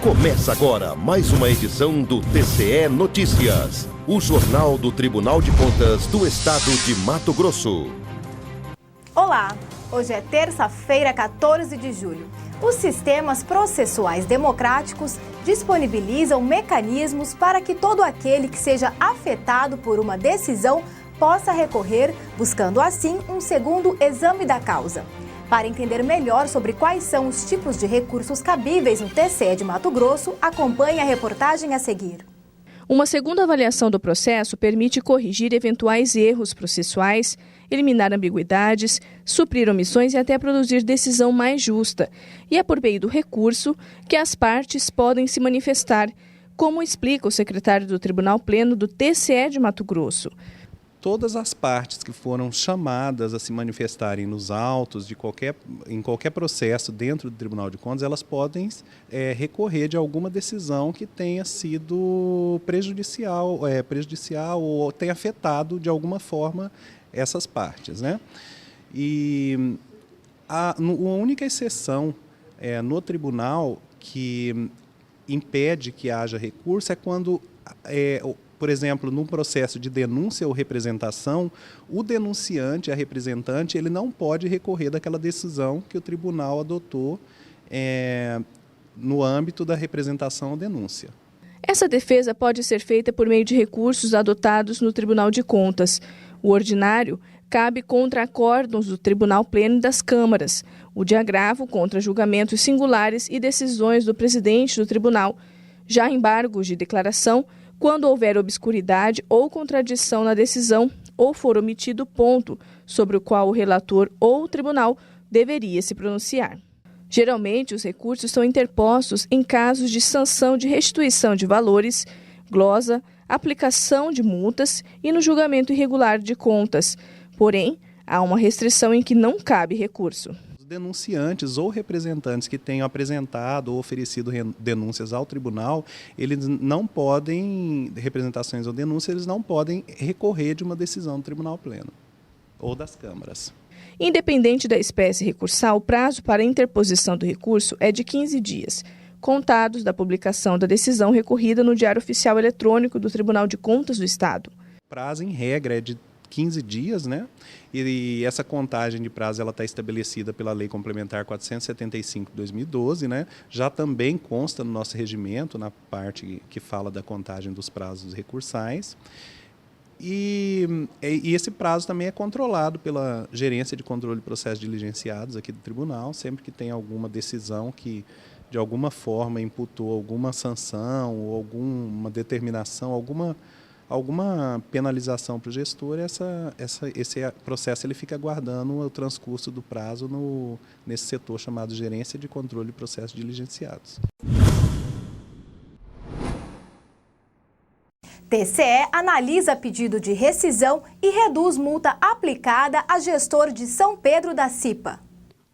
Começa agora mais uma edição do TCE Notícias, o jornal do Tribunal de Contas do Estado de Mato Grosso. Olá, hoje é terça-feira, 14 de julho. Os sistemas processuais democráticos disponibilizam mecanismos para que todo aquele que seja afetado por uma decisão possa recorrer, buscando assim um segundo exame da causa. Para entender melhor sobre quais são os tipos de recursos cabíveis no TCE de Mato Grosso, acompanhe a reportagem a seguir. Uma segunda avaliação do processo permite corrigir eventuais erros processuais, eliminar ambiguidades, suprir omissões e até produzir decisão mais justa. E é por meio do recurso que as partes podem se manifestar, como explica o secretário do Tribunal Pleno do TCE de Mato Grosso. Todas as partes que foram chamadas a se manifestarem nos autos em qualquer processo dentro do Tribunal de Contas, elas podem recorrer de alguma decisão que tenha sido prejudicial ou tenha afetado de alguma forma essas partes, né? E a única exceção no tribunal que impede que haja recurso é quando por exemplo, num processo de denúncia ou representação, o denunciante, a representante, ele não pode recorrer daquela decisão que o tribunal adotou no âmbito da representação ou denúncia. Essa defesa pode ser feita por meio de recursos adotados no Tribunal de Contas. O ordinário cabe contra acórdãos do Tribunal Pleno e das Câmaras. O de agravo contra julgamentos singulares e decisões do presidente do tribunal. Já embargos de declaração, quando houver obscuridade ou contradição na decisão ou for omitido ponto sobre o qual o relator ou o tribunal deveria se pronunciar. Geralmente, os recursos são interpostos em casos de sanção de restituição de valores, glosa, aplicação de multas e no julgamento irregular de contas. Porém, há uma restrição em que não cabe recurso. Denunciantes ou representantes que tenham apresentado ou oferecido denúncias ao tribunal, eles não podem, representações ou denúncias, eles não podem recorrer de uma decisão do Tribunal Pleno ou das câmaras. Independente da espécie recursal, o prazo para a interposição do recurso é de 15 dias, contados da publicação da decisão recorrida no Diário Oficial Eletrônico do Tribunal de Contas do Estado. O prazo, em regra, é de 15 dias, né? E essa contagem de prazo ela está estabelecida pela Lei Complementar 475 de 2012, né? Já também consta no nosso regimento, na parte que fala da contagem dos prazos recursais. E esse prazo também é controlado pela Gerência de Controle de Processos Diligenciados aqui do Tribunal, sempre que tem alguma decisão que, de alguma forma, imputou alguma sanção ou alguma determinação, alguma penalização para o gestor, esse processo ele fica aguardando o transcurso do prazo nesse setor chamado Gerência de Controle de Processos Diligenciados. TCE analisa pedido de rescisão e reduz multa aplicada a gestor de São Pedro da Cipa.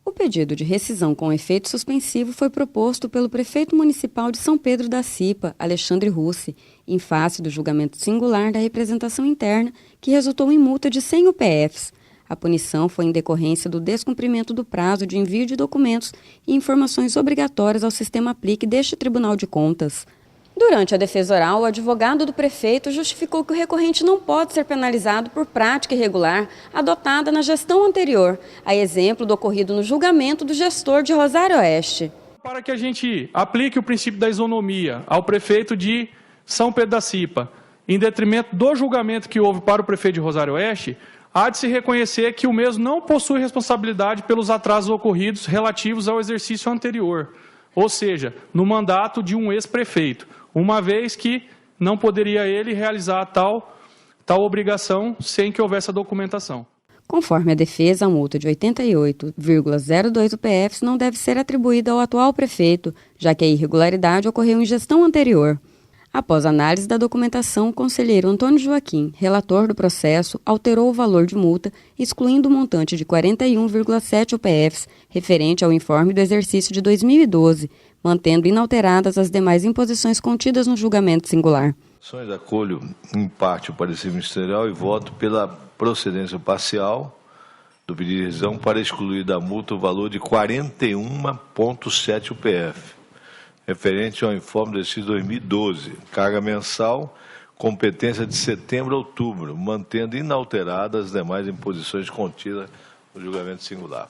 O pedido de rescisão com efeito suspensivo foi proposto pelo prefeito municipal de São Pedro da Cipa, Alexandre Russi, em face do julgamento singular da representação interna, que resultou em multa de 100 UPFs. A punição foi em decorrência do descumprimento do prazo de envio de documentos e informações obrigatórias ao sistema Aplique deste Tribunal de Contas. Durante a defesa oral, o advogado do prefeito justificou que o recorrente não pode ser penalizado por prática irregular adotada na gestão anterior, a exemplo do ocorrido no julgamento do gestor de Rosário Oeste. Para que a gente aplique o princípio da isonomia ao prefeito de São Pedro da Cipa, em detrimento do julgamento que houve para o prefeito de Rosário Oeste, há de se reconhecer que o mesmo não possui responsabilidade pelos atrasos ocorridos relativos ao exercício anterior, ou seja, no mandato de um ex-prefeito, uma vez que não poderia ele realizar tal obrigação sem que houvesse a documentação. Conforme a defesa, a multa de 88,02 UPFs não deve ser atribuída ao atual prefeito, já que a irregularidade ocorreu em gestão anterior. Após análise da documentação, o conselheiro Antônio Joaquim, relator do processo, alterou o valor de multa, excluindo o montante de 41,7 UPFs, referente ao informe do exercício de 2012, mantendo inalteradas as demais imposições contidas no julgamento singular. Acolho, em parte, o parecer ministerial e voto pela procedência parcial do pedido de rescisão para excluir da multa o valor de 41,7 UPF. referente ao informe do exercício 2012, carga mensal, competência de setembro a outubro, mantendo inalteradas as demais imposições contidas no julgamento singular.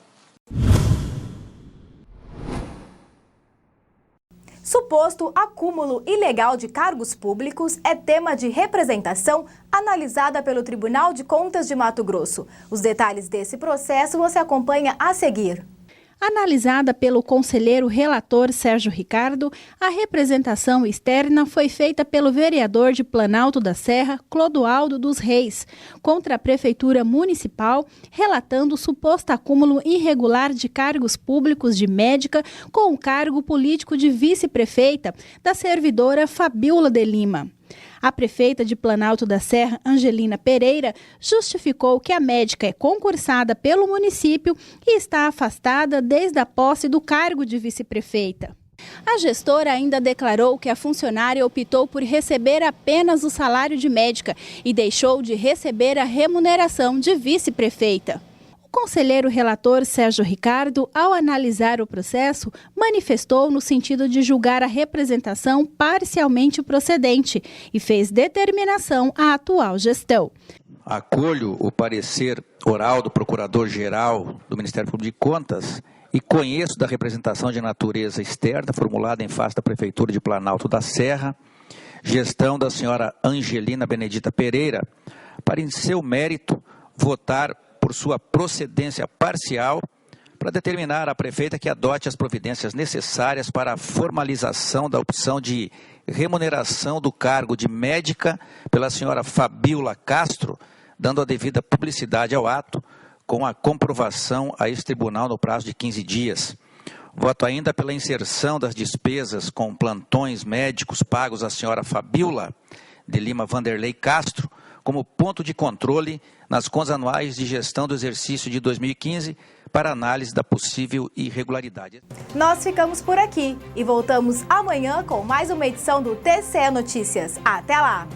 Suposto acúmulo ilegal de cargos públicos é tema de representação analisada pelo Tribunal de Contas de Mato Grosso. Os detalhes desse processo você acompanha a seguir. Analisada pelo conselheiro relator Sérgio Ricardo, a representação externa foi feita pelo vereador de Planalto da Serra, Clodoaldo dos Reis, contra a Prefeitura Municipal, relatando o suposto acúmulo irregular de cargos públicos de médica com o cargo político de vice-prefeita da servidora Fabíola de Lima. A prefeita de Planalto da Serra, Angelina Pereira, justificou que a médica é concursada pelo município e está afastada desde a posse do cargo de vice-prefeita. A gestora ainda declarou que a funcionária optou por receber apenas o salário de médica e deixou de receber a remuneração de vice-prefeita. O conselheiro relator Sérgio Ricardo, ao analisar o processo, manifestou no sentido de julgar a representação parcialmente procedente e fez determinação à atual gestão. Acolho o parecer oral do Procurador-Geral do Ministério Público de Contas e conheço da representação de natureza externa formulada em face da Prefeitura de Planalto da Serra, gestão da senhora Angelina Benedita Pereira, para em seu mérito votar por sua procedência parcial para determinar à prefeita que adote as providências necessárias para a formalização da opção de remuneração do cargo de médica pela senhora Fabíola Castro, dando a devida publicidade ao ato, com a comprovação a esse tribunal no prazo de 15 dias. Voto ainda pela inserção das despesas com plantões médicos pagos à senhora Fabíola de Lima Vanderlei Castro, como ponto de controle nas contas anuais de gestão do exercício de 2015 para análise da possível irregularidade. Nós ficamos por aqui e voltamos amanhã com mais uma edição do TCE Notícias. Até lá!